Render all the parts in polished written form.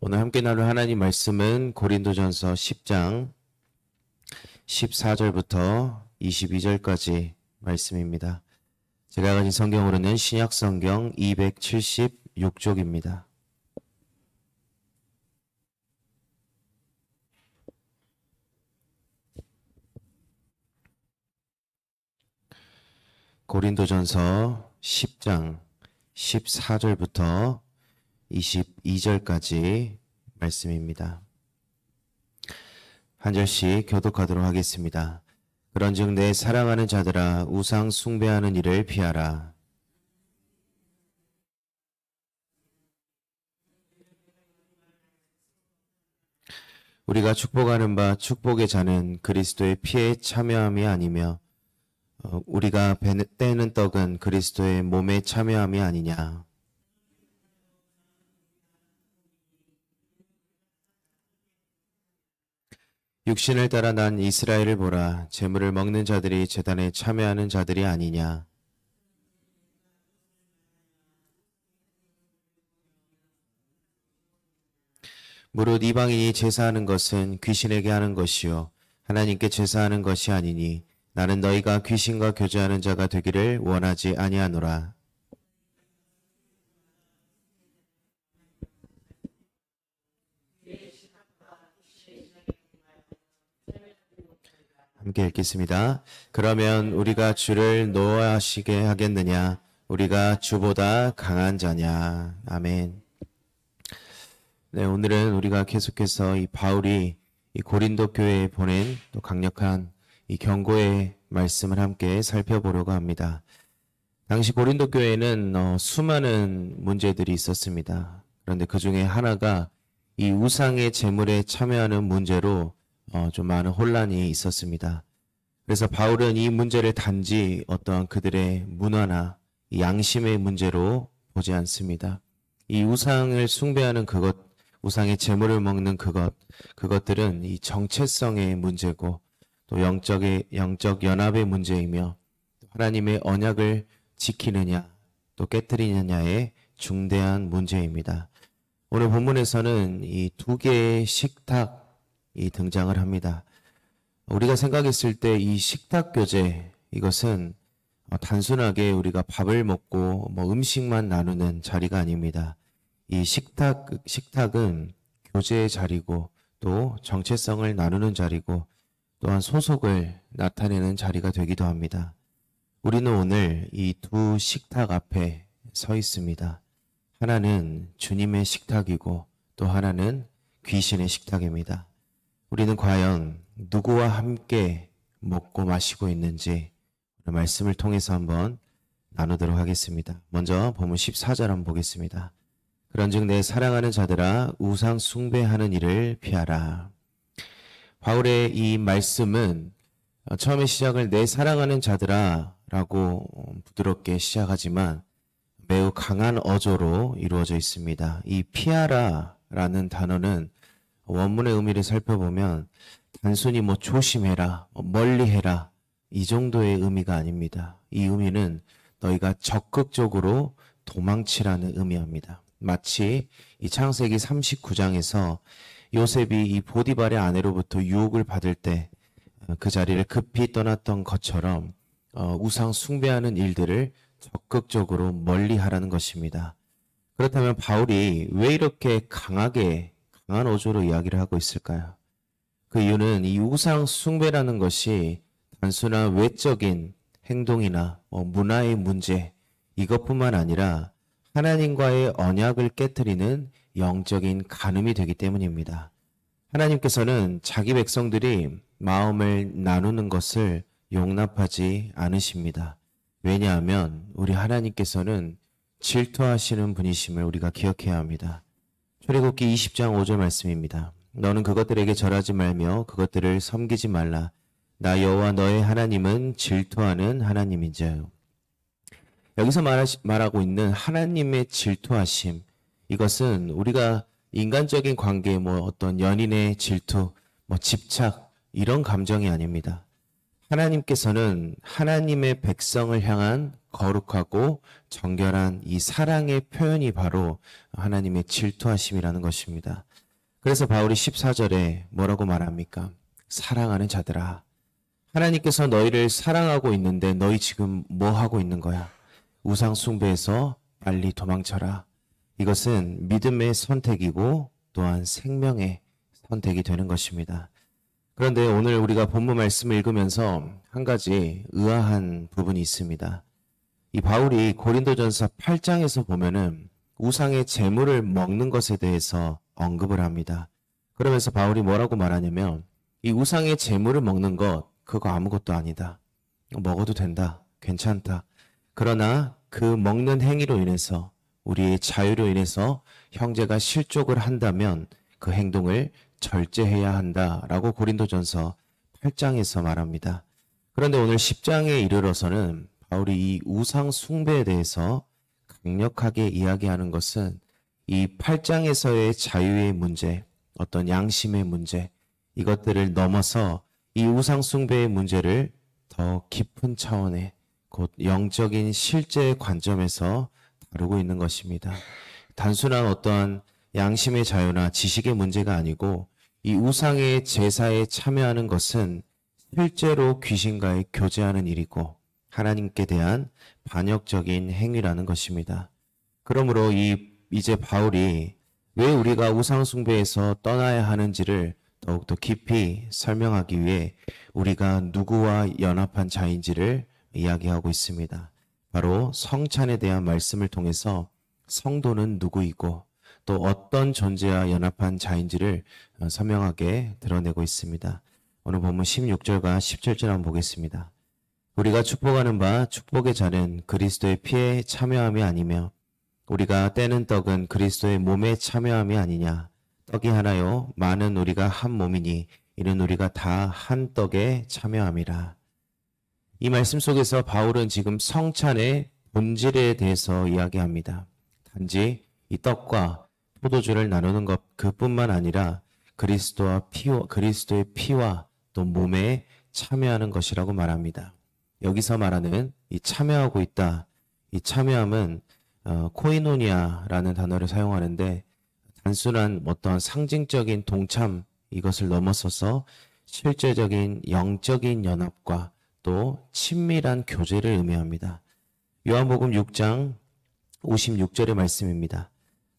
오늘 함께 나눌 하나님 말씀은 고린도전서 10장 14절부터 22절까지 말씀입니다. 제가 가진 성경으로는 신약성경 276쪽입니다. 고린도전서 10장 14절부터 22절까지 말씀입니다. 한 절씩 교독하도록 하겠습니다. 그런즉 내 사랑하는 자들아 우상 숭배하는 일을 피하라. 우리가 축복하는 바 축복의 자는 그리스도의 피에 참여함이 아니며 우리가 떼는 떡은 그리스도의 몸에 참여함이 아니냐. 육신을 따라 난 이스라엘을 보라. 제물을 먹는 자들이 제단에 참여하는 자들이 아니냐. 무릇 이방인이 제사하는 것은 귀신에게 하는 것이요 하나님께 제사하는 것이 아니니 나는 너희가 귀신과 교제하는 자가 되기를 원하지 아니하노라. 함께 읽겠습니다. 그러면 우리가 주를 노하시게 하겠느냐? 우리가 주보다 강한 자냐? 아멘. 네, 오늘은 우리가 계속해서 이 바울이 이 고린도 교회에 보낸 또 강력한 이 경고의 말씀을 함께 살펴보려고 합니다. 당시 고린도 교회에는 수많은 문제들이 있었습니다. 그런데 그 중에 하나가 이 우상의 제물에 참여하는 문제로 좀 많은 혼란이 있었습니다. 그래서 바울은 이 문제를 단지 어떠한 그들의 문화나 양심의 문제로 보지 않습니다. 이 우상을 숭배하는 그것, 우상의 제물을 먹는 그것들은 이 정체성의 문제고 또 영적 연합의 문제이며 하나님의 언약을 지키느냐 또 깨뜨리느냐의 중대한 문제입니다. 오늘 본문에서는 이 두 개의 식탁이 등장을 합니다. 우리가 생각했을 때 이 식탁 교제, 이것은 단순하게 우리가 밥을 먹고 음식만 나누는 자리가 아닙니다. 이 식탁은 교제의 자리고 또 정체성을 나누는 자리고 또한 소속을 나타내는 자리가 되기도 합니다. 우리는 오늘 이 두 식탁 앞에 서 있습니다. 하나는 주님의 식탁이고 또 하나는 귀신의 식탁입니다. 우리는 과연 누구와 함께 먹고 마시고 있는지 말씀을 통해서 한번 나누도록 하겠습니다. 먼저 본문 14절 한번 보겠습니다. 그런즉 내 사랑하는 자들아 우상 숭배하는 일을 피하라. 바울의 이 말씀은 처음에 시작을 내 사랑하는 자들아 라고 부드럽게 시작하지만 매우 강한 어조로 이루어져 있습니다. 이 피하라 라는 단어는 원문의 의미를 살펴보면 단순히 조심해라, 멀리해라 이 정도의 의미가 아닙니다. 이 의미는 너희가 적극적으로 도망치라는 의미입니다. 마치 이 창세기 39장에서 요셉이 이 보디발의 아내로부터 유혹을 받을 때 그 자리를 급히 떠났던 것처럼 우상 숭배하는 일들을 적극적으로 멀리하라는 것입니다. 그렇다면 바울이 왜 이렇게 강한 어조로 이야기를 하고 있을까요? 그 이유는 이 우상 숭배라는 것이 단순한 외적인 행동이나 문화의 문제 이것뿐만 아니라 하나님과의 언약을 깨트리는 영적인 간음이 되기 때문입니다. 하나님께서는 자기 백성들이 마음을 나누는 것을 용납하지 않으십니다. 왜냐하면 우리 하나님께서는 질투하시는 분이심을 우리가 기억해야 합니다. 출애굽기 20장 5절 말씀입니다. 너는 그것들에게 절하지 말며 그것들을 섬기지 말라. 나 여호와 너의 하나님은 질투하는 하나님이죠. 여기서 말하고 있는 하나님의 질투하심, 이것은 우리가 인간적인 관계, 어떤 연인의 질투, 집착 이런 감정이 아닙니다. 하나님께서는 하나님의 백성을 향한 거룩하고 정결한 이 사랑의 표현이 바로 하나님의 질투하심이라는 것입니다. 그래서 바울이 14절에 뭐라고 말합니까? 사랑하는 자들아, 하나님께서 너희를 사랑하고 있는데 너희 지금 뭐 하고 있는 거야? 우상 숭배에서 빨리 도망쳐라. 이것은 믿음의 선택이고 또한 생명의 선택이 되는 것입니다. 그런데 오늘 우리가 본문 말씀을 읽으면서 한 가지 의아한 부분이 있습니다. 이 바울이 고린도전서 8장에서 보면은 우상의 제물을 먹는 것에 대해서 언급을 합니다. 그러면서 바울이 뭐라고 말하냐면 이 우상의 제물을 먹는 것 그거 아무것도 아니다. 먹어도 된다. 괜찮다. 그러나 그 먹는 행위로 인해서 우리의 자유로 인해서 형제가 실족을 한다면 그 행동을 절제해야 한다라고 고린도전서 8장에서 말합니다. 그런데 오늘 10장에 이르러서는 바울이 이 우상 숭배에 대해서 강력하게 이야기하는 것은 이 8장에서의 자유의 문제, 어떤 양심의 문제, 이것들을 넘어서 이 우상 숭배의 문제를 더 깊은 차원의 곧 영적인 실제의 관점에서 다루고 있는 것입니다. 단순한 어떠한 양심의 자유나 지식의 문제가 아니고 이 우상의 제사에 참여하는 것은 실제로 귀신과의 교제하는 일이고 하나님께 대한 반역적인 행위라는 것입니다. 그러므로 이제 바울이 왜 우리가 우상 숭배에서 떠나야 하는지를 더욱더 깊이 설명하기 위해 우리가 누구와 연합한 자인지를 이야기하고 있습니다. 바로 성찬에 대한 말씀을 통해서 성도는 누구이고 또 어떤 존재와 연합한 자인지를 선명하게 드러내고 있습니다. 오늘 본문 16절과 17절 한번 보겠습니다. 우리가 축복하는 바 축복의 자는 그리스도의 피에 참여함이 아니며 우리가 떼는 떡은 그리스도의 몸에 참여함이 아니냐. 떡이 하나요 많은 우리가 한 몸이니 이는 우리가 다 한 떡에 참여함이라. 이 말씀 속에서 바울은 지금 성찬의 본질에 대해서 이야기합니다. 단지 이 떡과 포도주를 나누는 것 그뿐만 아니라 그리스도의 피와 또 몸에 참여하는 것이라고 말합니다. 여기서 말하는 이 참여하고 있다. 이 참여함은 코이노니아라는 단어를 사용하는데 단순한 어떤 상징적인 동참 이것을 넘어서서 실제적인 영적인 연합과 또 친밀한 교제를 의미합니다. 요한복음 6장 56절의 말씀입니다.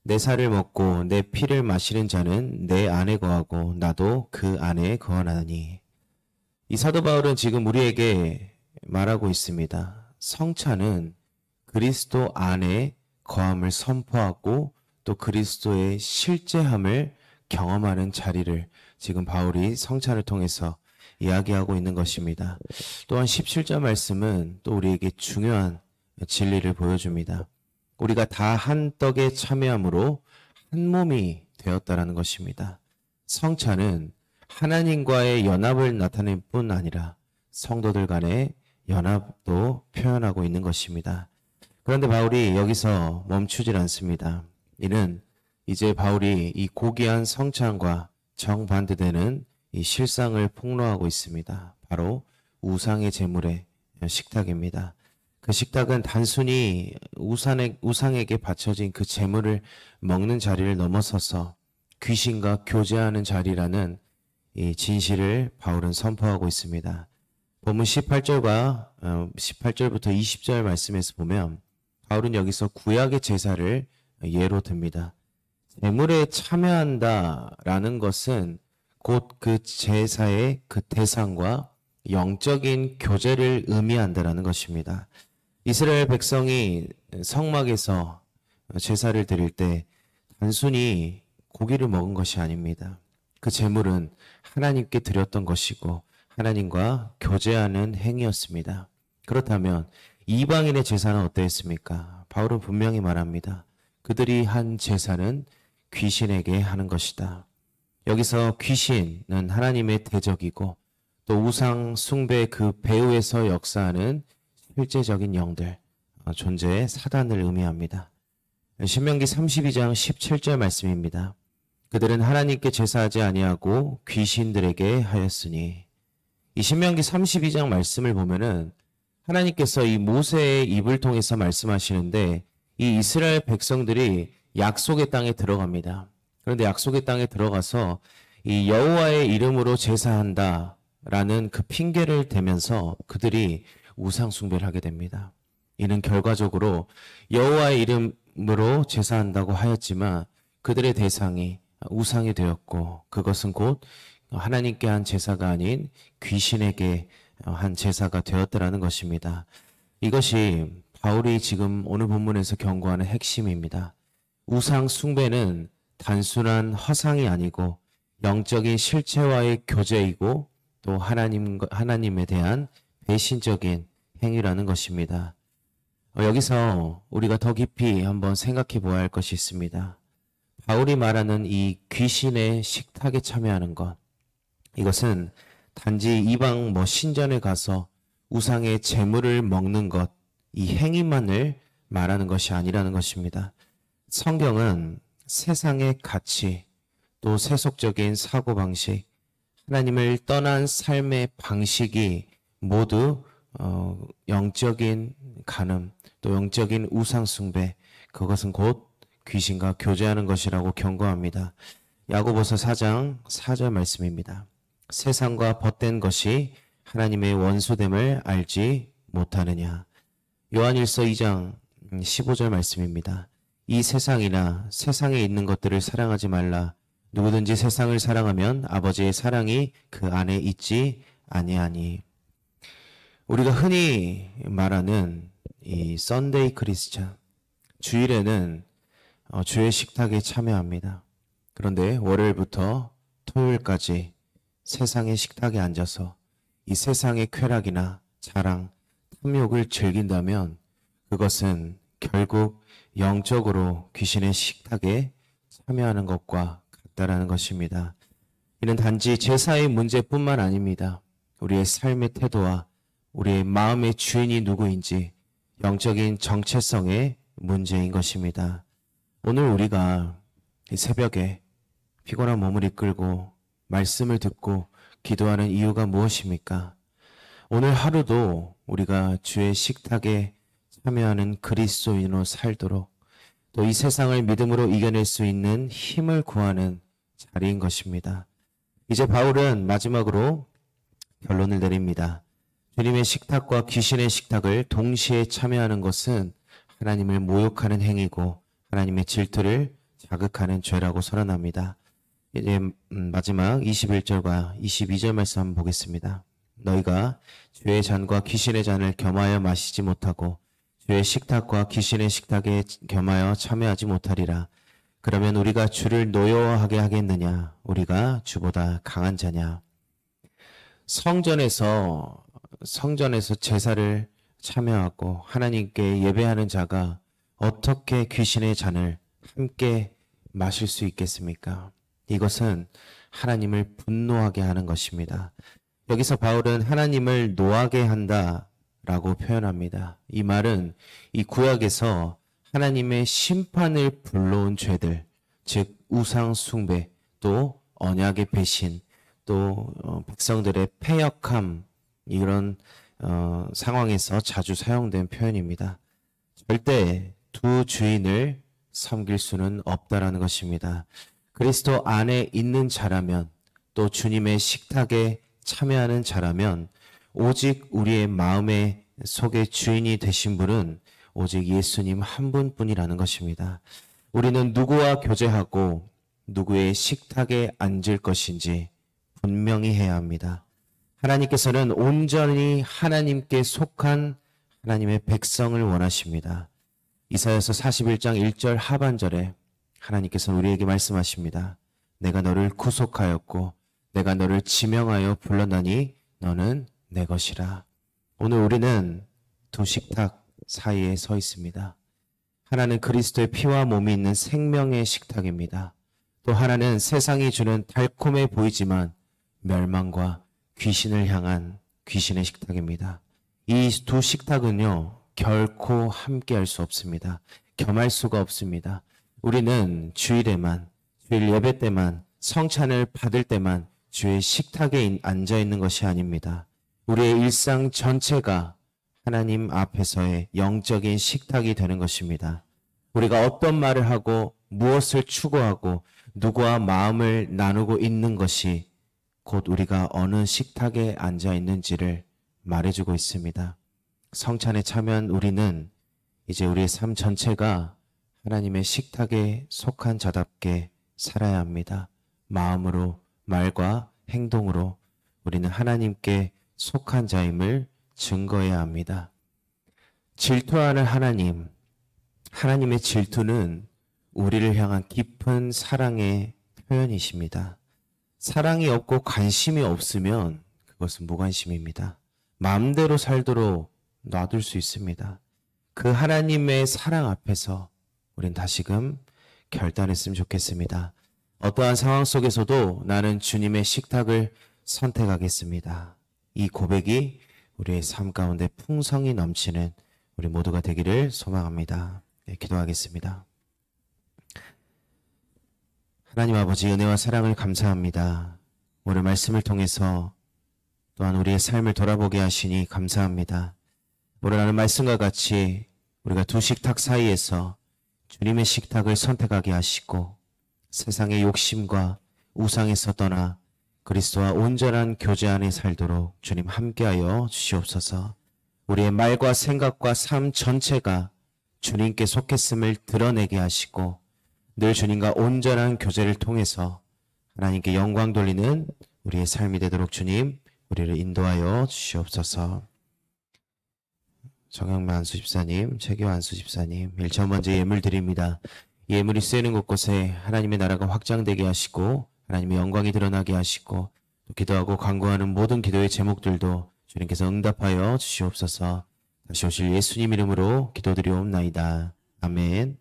내 살을 먹고 내 피를 마시는 자는 내 안에 거하고 나도 그 안에 거하나니. 이 사도 바울은 지금 우리에게 말하고 있습니다. 성찬은 그리스도 안에 거함을 선포하고 또 그리스도의 실제함을 경험하는 자리를 지금 바울이 성찬을 통해서 이야기하고 있는 것입니다. 또한 17절 말씀은 또 우리에게 중요한 진리를 보여줍니다. 우리가 다 한 떡에 참여함으로 한 몸이 되었다라는 것입니다. 성찬은 하나님과의 연합을 나타낼 뿐 아니라 성도들 간의 연합도 표현하고 있는 것입니다. 그런데 바울이 여기서 멈추질 않습니다. 이는 이제 바울이 이 고귀한 성찬과 정반대되는 이 실상을 폭로하고 있습니다. 바로 우상의 제물의 식탁입니다. 그 식탁은 단순히 우상에게 바쳐진 그 제물을 먹는 자리를 넘어서서 귀신과 교제하는 자리라는 이 진실을 바울은 선포하고 있습니다. 본문 18절부터 20절 말씀에서 보면 바울은 여기서 구약의 제사를 예로 듭니다. 제물에 참여한다라는 것은 곧 그 제사의 그 대상과 영적인 교제를 의미한다라는 것입니다. 이스라엘 백성이 성막에서 제사를 드릴 때 단순히 고기를 먹은 것이 아닙니다. 그 제물은 하나님께 드렸던 것이고 하나님과 교제하는 행위였습니다. 그렇다면 이방인의 제사는 어떠했습니까? 바울은 분명히 말합니다. 그들이 한 제사는 귀신에게 하는 것이다. 여기서 귀신은 하나님의 대적이고 또 우상 숭배 그 배후에서 역사하는 실제적인 영들, 존재의 사단을 의미합니다. 신명기 32장 17절 말씀입니다. 그들은 하나님께 제사하지 아니하고 귀신들에게 하였으니. 이 신명기 32장 말씀을 보면은 하나님께서 이 모세의 입을 통해서 말씀하시는데 이 이스라엘 백성들이 약속의 땅에 들어갑니다. 그런데 약속의 땅에 들어가서 이 여호와의 이름으로 제사한다라는 그 핑계를 대면서 그들이 우상 숭배를 하게 됩니다. 이는 결과적으로 여호와의 이름으로 제사한다고 하였지만 그들의 대상이 우상이 되었고 그것은 곧 하나님께 한 제사가 아닌 귀신에게 한 제사가 되었다라는 것입니다. 이것이 바울이 지금 오늘 본문에서 경고하는 핵심입니다. 우상 숭배는 단순한 허상이 아니고 영적인 실체와의 교제이고 또 하나님에 대한 배신적인 행위라는 것입니다. 여기서 우리가 더 깊이 한번 생각해 보아야 할 것이 있습니다. 바울이 말하는 이 귀신의 식탁에 참여하는 것, 이것은 단지 이방 신전에 가서 우상의 재물을 먹는 것, 이 행위만을 말하는 것이 아니라는 것입니다. 성경은 세상의 가치, 또 세속적인 사고방식, 하나님을 떠난 삶의 방식이 모두 영적인 간음, 또 영적인 우상숭배, 그것은 곧 귀신과 교제하는 것이라고 경고합니다. 야고보서 4장 4절 말씀입니다. 세상과 벗된 것이 하나님의 원수됨을 알지 못하느냐. 요한일서 2장 15절 말씀입니다. 이 세상이나 세상에 있는 것들을 사랑하지 말라. 누구든지 세상을 사랑하면 아버지의 사랑이 그 안에 있지 아니하니. 우리가 흔히 말하는 이 썬데이 크리스찬, 주일에는 주의 식탁에 참여합니다. 그런데 월요일부터 토요일까지 세상의 식탁에 앉아서 이 세상의 쾌락이나 자랑, 탐욕을 즐긴다면 그것은 결국 영적으로 귀신의 식탁에 참여하는 것과 같다라는 것입니다. 이는 단지 제사의 문제뿐만 아닙니다. 우리의 삶의 태도와 우리의 마음의 주인이 누구인지 영적인 정체성의 문제인 것입니다. 오늘 우리가 이 새벽에 피곤한 몸을 이끌고 말씀을 듣고 기도하는 이유가 무엇입니까? 오늘 하루도 우리가 주의 식탁에 참여하는 그리스도인으로 살도록 또 이 세상을 믿음으로 이겨낼 수 있는 힘을 구하는 자리인 것입니다. 이제 바울은 마지막으로 결론을 내립니다. 주님의 식탁과 귀신의 식탁을 동시에 참여하는 것은 하나님을 모욕하는 행위고 하나님의 질투를 자극하는 죄라고 선언합니다. 이제 마지막 21절과 22절 말씀 한번 보겠습니다. 너희가 주의 잔과 귀신의 잔을 겸하여 마시지 못하고 주의 식탁과 귀신의 식탁에 겸하여 참여하지 못하리라. 그러면 우리가 주를 노여워하게 하겠느냐? 우리가 주보다 강한 자냐? 성전에서 제사를 참여하고 하나님께 예배하는 자가 어떻게 귀신의 잔을 함께 마실 수 있겠습니까? 이것은 하나님을 분노하게 하는 것입니다. 여기서 바울은 하나님을 노하게 한다라고 표현합니다. 이 말은 이 구약에서 하나님의 심판을 불러온 죄들, 즉 우상 숭배, 또 언약의 배신, 또 백성들의 패역함, 이런 상황에서 자주 사용된 표현입니다. 절대 두 주인을 섬길 수는 없다라는 것입니다. 그리스도 안에 있는 자라면, 또 주님의 식탁에 참여하는 자라면 오직 우리의 마음의 속의 주인이 되신 분은 오직 예수님 한 분뿐이라는 것입니다. 우리는 누구와 교제하고 누구의 식탁에 앉을 것인지 분명히 해야 합니다. 하나님께서는 온전히 하나님께 속한 하나님의 백성을 원하십니다. 이사야서 41장 1절 하반절에 하나님께서는 우리에게 말씀하십니다. 내가 너를 구속하였고 내가 너를 지명하여 불렀나니 너는 내 것이라. 오늘 우리는 두 식탁 사이에 서 있습니다. 하나는 그리스도의 피와 몸이 있는 생명의 식탁입니다. 또 하나는 세상이 주는 달콤해 보이지만 멸망과 귀신을 향한 귀신의 식탁입니다. 이 두 식탁은요, 결코 함께 할 수 없습니다. 겸할 수가 없습니다. 우리는 주일에만, 주일 예배 때만, 성찬을 받을 때만 주의 식탁에 앉아 있는 것이 아닙니다. 우리의 일상 전체가 하나님 앞에서의 영적인 식탁이 되는 것입니다. 우리가 어떤 말을 하고 무엇을 추구하고 누구와 마음을 나누고 있는 것이 곧 우리가 어느 식탁에 앉아 있는지를 말해주고 있습니다. 성찬에 참여한 우리는 이제 우리의 삶 전체가 하나님의 식탁에 속한 자답게 살아야 합니다. 마음으로, 말과 행동으로 우리는 하나님께 속한 자임을 증거해야 합니다. 질투하는 하나님, 하나님의 질투는 우리를 향한 깊은 사랑의 표현이십니다. 사랑이 없고 관심이 없으면 그것은 무관심입니다. 마음대로 살도록 놔둘 수 있습니다. 그 하나님의 사랑 앞에서 우린 다시금 결단했으면 좋겠습니다. 어떠한 상황 속에서도 나는 주님의 식탁을 선택하겠습니다. 이 고백이 우리의 삶 가운데 풍성이 넘치는 우리 모두가 되기를 소망합니다. 네, 기도하겠습니다. 하나님 아버지, 은혜와 사랑을 감사합니다. 오늘 말씀을 통해서 또한 우리의 삶을 돌아보게 하시니 감사합니다. 오늘 하는 말씀과 같이 우리가 두 식탁 사이에서 주님의 식탁을 선택하게 하시고 세상의 욕심과 우상에서 떠나 그리스도와 온전한 교제 안에 살도록 주님 함께하여 주시옵소서. 우리의 말과 생각과 삶 전체가 주님께 속했음을 드러내게 하시고 늘 주님과 온전한 교제를 통해서 하나님께 영광 돌리는 우리의 삶이 되도록 주님 우리를 인도하여 주시옵소서. 정영만 안수 집사님, 최교 안수 집사님, 1차 먼저 예물 드립니다. 예물이 쓰이는 곳곳에 하나님의 나라가 확장되게 하시고 하나님의 영광이 드러나게 하시고 또 기도하고 간구하는 모든 기도의 제목들도 주님께서 응답하여 주시옵소서. 다시 오실 예수님 이름으로 기도드리옵나이다. 아멘.